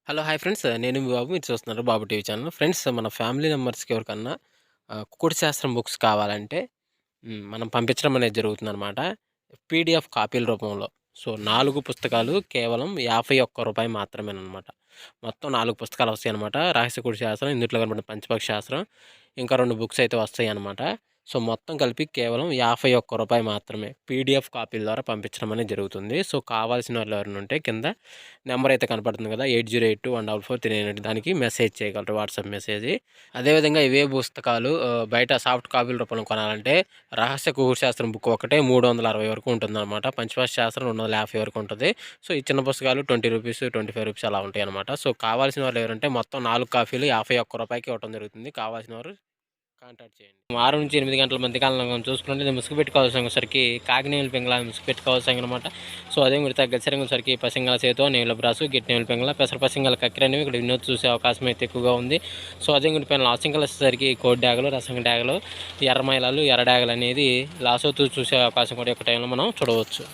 Hello! Hi friends. నేను మీ బాబు. మీరు చూస్తున్నారు బాబు టీవీ ఛానల్. ఫ్రెండ్స్ మన ఫ్యామిలీ మెంబర్స్‌కి ఎవరికన్నా కుకుడు శాస్త్రం బుక్స్ కావాలంటే మనం పంపించడం అనేది జరుగుతుందనమాట. పీడీఎఫ్ కాపీల రూపంలో. సో, 4 పుస్తకాలు కేవలం రూ. 51 మాత్రమేననమాట. మొత్తం 4 పుస్తకాలు వస్తాయనమాట. రహస్య కుడి శాస్త్రం, ఇందుట్లో కనపడిన పంచపక్షి శాస్త్రం, ఇంకా 2 బుక్స్ అయితే వస్తాయనమాట. సో, మొత్తం కలిపి కేవలం రూ. 51 మాత్రమే. పీడీఎఫ్ కాపీల ద్వారా పంపించడం అనేది జరుగుతుంది. సో, కావాల్సిన వాళ్ళు ఎవరైనా ఉంటే కింద నెంబర్ అయితే కనపడుతుంది కదా! 8082144398 దానికి మెసేజ్ చేయగలరు. WhatsApp message. అదేవిధంగా ఇవే పుస్తకాలు బయట సాఫ్ట్ కాపీల రూపంలో కొనాలంటే రహస్య కుకుడు శాస్త్రం బుక్ ఒకటే 360 వరకు ఉంటుందన్నమాట. పంచపక్షి శాస్త్రం 250 వరకు ఉంటుంది. సో, ఈ చిన్న పుస్తకాలు రూ. 20, రూ. 25 అలా ఉంటాయన్నమాట. సో, కావాల్సిన వాళ్ళు ఎవరంటే మొత్తం 4 కాపీలు రూ. 51కి ఇవ్వడం జరుగుతుంది. కావాల్సిన వారు కాంటాక్ట్ చేయండి. 6-8 గంటల మధ్య కాలంలో మనం చూసుకున్నట్లయితే ముసుగు పెట్టుకోవాల్సరికి కాకినేవుల పింగళ ముసుగు పెట్టుకోవాల్సనమాట. సో, అదే మిగతా గచ్చరంగుసరికి పసింగల సేతు, నేవుల బ్రాసు, గిట్నేవుల పింగళ, పెసర పసింగల కక్కిరనేవి ఇక్కడ వినోద్ చూసే అవకాశం అయితే ఎక్కువగా ఉంది. సో, అదే పైన లాసింకలు వచ్చేసరికి కోడి డాగలు, రసం డాగలు, ఎర్రమైలాలు, ఎర్ర డాగలు అనేది లాసోతూ చూసే అవకాశం కూడా ఒక టైంలో మనం చూడవచ్చు.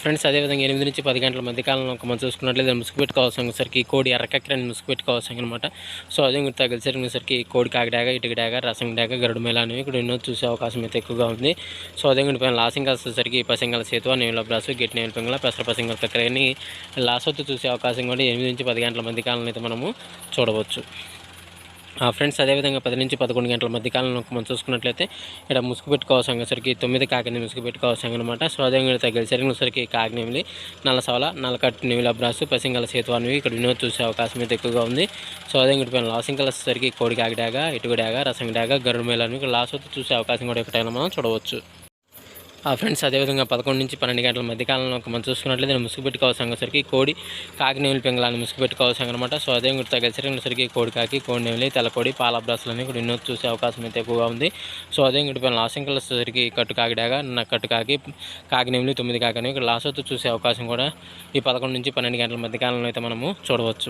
ఫ్రెండ్స్ అదేవిధంగా 8-10 గంటల మధ్య కాలంలో మనం చూసుకున్నట్లయితే ముసుగు పెట్టుకోవాల్సరికి కోడి ఎర్రకక్కిరని ముసుగు పెట్టుకోవాల్సనమాట. సో, అదే తగిలిసరికి కోడి కాకిడాగ, ఇటుక డాగ, రసం డాగ, గరుడు మేళ అనేవి ఇక్కడ ఎన్నో చూసే అవకాశం అయితే ఎక్కువగా ఉంది. సో, అదే పైన లాసింగ్ వచ్చేసరికి పసింగల సేతు, నేవుల బ్రాసు, గిట్టి నేవుల పింగళ, పెసర పసింగల కక్కిరని లాసొత్తు చూసే అవకాశం కూడా 8-10 గంటల మధ్య కాలంలో అయితే మనము చూడవచ్చు. ఫ్రెండ్స్ అదేవిధంగా 10-11 గంటల మధ్య కాలంలో మనం చూసుకున్నట్లయితే ఇక్కడ ముసుగు పెట్టుకోవాల్సరికి 9 కాకిని ముసుగు పెట్టుకోవాల్సనమాట. సో, అదేవిధంగా తగిలిసరికి కాకినేమిలి, నల్లసవల, నల్లకట్టు నేవుల బ్రాసు, పసింగల సేతు అనేవి ఇక్కడ వినోద్ చూసే అవకాశం అయితే ఎక్కువగా ఉంది. సో, అదేవిధంగా పైన లాసింకలు వచ్చేసరికి కోడి కాకి డాగ, ఇటుక డాగ, రసం డాగ, గరుడు మేళ అనేవి ఇక్కడ లాసొత్తు చూసే అవకాశం కూడా ఎక్కడైనా మనం చూడవచ్చు. ఫ్రెండ్స్ అదేవిధంగా 11-12 గంటల మధ్య కాలంలో మనం చూసుకున్నట్లయితే ముసుగు పెట్టుకోవాల్సరికి కోడి కాకినేవుల పింగళాన్ని ముసుగు పెట్టుకోవాల్సనమాట. సో, అదే తగిలిసరికి కోడి కాకి, కోడి నేవులి, తెల్లకోడి, పాల బ్రాసులని ఇక్కడ ఎన్నో చూసే అవకాశం అయితే ఎక్కువగా ఉంది. సో, అదే పైన లాసింకలు వచ్చేసరికి కట్టు కాకిడాగా, కట్టు కాకి, కాకినేవులి, 9 కాకని ఇక్కడ లాసొత్తు చూసే అవకాశం కూడా ఈ 11-12 గంటల మధ్య కాలంలో అయితే మనము చూడవచ్చు.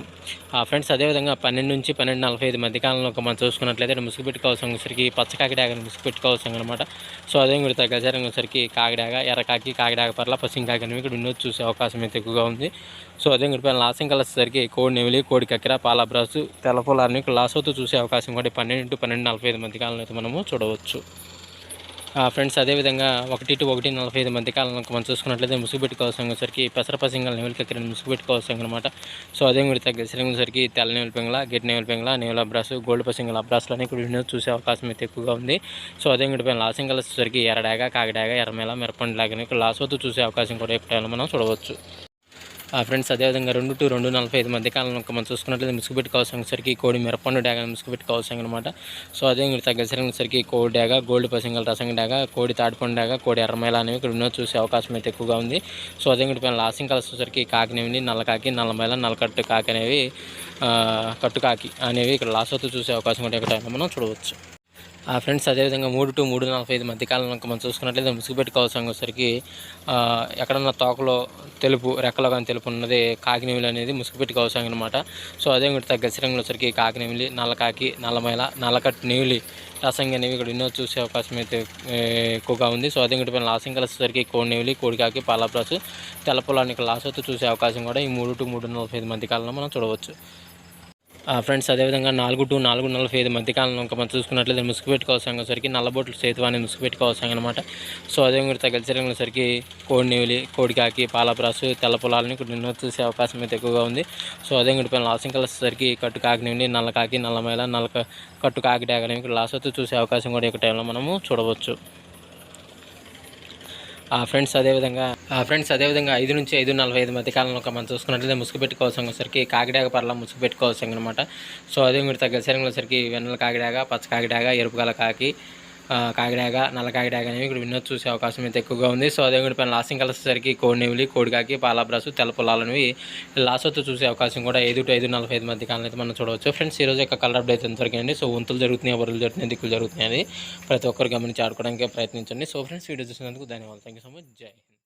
ఫ్రెండ్స్ అదేవిధంగా 12-12:45 మధ్య కాలంలో మనం చూసుకున్నట్లయితే ముసుగు పెట్టుకోవాల్సరికి పచ్చ కాకిడాగని ముసుగు పెట్టుకోవాల్సనమాట. సో, అదే తగిలిసరికి కాకిడాగ, ఎర్రకాకి, కాకిడాగ పర్ల, పసింకాకి అనేవి ఇక్కడ వినోద్ చూసే అవకాశం అయితే ఎక్కువగా ఉంది. సో, అదే పైన లాసింకలు వచ్చేసరికి కోడి నెమిలి, కోడి కక్కిర, పాలబ్రాసు, తెల్లపొలాన్ని ఇక్కడ లాసోతూ చూసే అవకాశం కూడా 12-12:45 మధ్య కాలంలో అయితే మనము చూడవచ్చు. ఫ్రెండ్స్ అదేవిధంగా 1-1:45 మధ్య కాలంలో మనం చూసుకున్నట్లయితే ముసుగు పెట్టుకోవాల్సరికి పెసర పసింగల నేవుల కక్కిరని ముసుగు పెట్టుకోవాల్సనమాట. సో, అదే తగ్గిసరికి తెల్ల నేవుల పింగళ, గిట్టి నేవుల పింగళ, నేవుల అబ్రాసు, గోల్డ్ పసింగల అబ్రాసులని ఇక్కడ వినోద్ చూసే అవకాశం అయితే ఎక్కువగా ఉంది. సో, అదే పైన లాసింగలు వచ్చేసరికి ఎర్రడాగ, కాకిడాగ, ఎర్రమేళ, మిరపండి లాగానే ఇక్కడ లాసోతూ చూసే అవకాశం కూడా ఎక్కడైనా మనం చూడవచ్చు. ఫ్రెండ్స్ అదేవిధంగా 2-2:45 మధ్య కాలంలో మనం చూసుకున్నట్లయితే ముసుగు పెట్టుకోవాల్సరికి కోడి మిరపండు డాగని ముసుగు పెట్టుకోవాల్సనమాట. సో, అదే తగ్గసరికి కోడి డాగ, గోల్డ్ పసింగల రసం డాగ, కోడి తాటిపండు డాగ, కోడి ఎర్రమేళ అనేవి ఇక్కడ వినోద్ చూసే అవకాశం అయితే ఎక్కువగా ఉంది. సో, అదే పైన లాసింగ్ వచ్చేసరికి కాకినేవి, నల్లకాకి, నల్లమేళ, నల్లకట్టు కాకి అనేవి కట్టుకాకి అనేవి ఇక్కడ లాసోతూ చూసే అవకాశం కూడా ఎక్కడైనా మనం చూడవచ్చు. ఫ్రెండ్స్ అదేవిధంగా 3-3:45 మధ్య కాలంలో మనం చూసుకున్నట్లయితే ముసుగు పెట్టుకోవాల్సరికి ఎక్కడన్నా తోకలో తెలుపు, రెక్కలో కానీ తెలుపు ఉన్నది కాకినేవులు అనేది ముసుగు పెట్టుకోవాల్సనమాట. సో, అదే గచ్చిరంగులు వచ్చరికి కాకినేవులి, నల్లకాకి, నల్లమైల, నల్లకట్టు నేవులి, రసంగి అనేవి ఇక్కడ ఎన్నో చూసే అవకాశం అయితే ఎక్కువగా ఉంది. సో, అదే పైన లాసింగ్ వచ్చేసరికి కోడి నేవులి, కోడికాకి, పాలబ్రాసు, తెల్లపొలాన్ని ఇక్కడ లాసొత్తు చూసే అవకాశం కూడా ఈ 3-3:45 మధ్య కాలంలో మనం చూడవచ్చు. ఫ్రెండ్స్ అదేవిధంగా 4-4:45 మధ్య కాలంలో మనం చూసుకున్నట్లయితే ముసుగు పెట్టుకోవాల్సరికి నల్లబొట్లు సేతు అనేది ముసుగు పెట్టుకోవాల్సనమాట. సో, అదే తగిలిసరికి కోడి నేవులి, కోడికాకి, పాలబ్రాసు, తెల్ల పొలాలని ఇక్కడ ఎన్నో చూసే అవకాశం అయితే ఎక్కువగా ఉంది. సో, అదే పైన లాసింగ్ వచ్చేసరికి కట్టు కాకినేవి, నల్లకాకి, నల్లమేళ, కట్టు కాకి డాగ అనేవి ఇక్కడ లాసొత్తు చూసే అవకాశం కూడా ఒక టైంలో మనము చూడవచ్చు. ఫ్రెండ్స్ అదేవిధంగా 5-5:45 మధ్య కాలంలో మనం చూసుకున్నట్లయితే ముసుగు పెట్టుకోవాల్సరికి కాకిడాగ పర్ల ముసుగు పెట్టుకోవాల్సనమాట. సో, అదే తగ్గసరికి వెన్నెల కాకిడాగ, పచ్చ కాకిడాగ, ఎరుపు గల కాకి, కాకిడాగ, నల్ల కాకిడాగ అనేవి ఇక్కడ వినోద్ చూసే అవకాశం అయితే ఎక్కువగా ఉంది. సో, అదే పైన లాసింగ్ కలిసేసరికి కోడి నెమిలి, కోడికాకి, పాలబ్రాసు, తెల్ల పొలాలనేవి లాసొత్తు చూసే అవకాశం కూడా 5-5:45 మధ్య కాలంలో అయితే మనం చూడవచ్చు. ఫ్రెండ్స్ ఈరోజు యొక్క కలర్ అప్డేట్ ఎంతవరకు అండి. సో, వంతులు జరుగుతున్నాయి, బరువులు జరుగుతున్నాయి, దిక్కులు జరుగుతున్నాయి, ప్రతి ఒక్కరు గమనించి ఆడుకోవడానికి ప్రయత్నించండి. సో, ఫ్రెండ్స్ వీడియో చూసినందుకు ధన్యవాదాలు. Thank you so much. జై హింద్.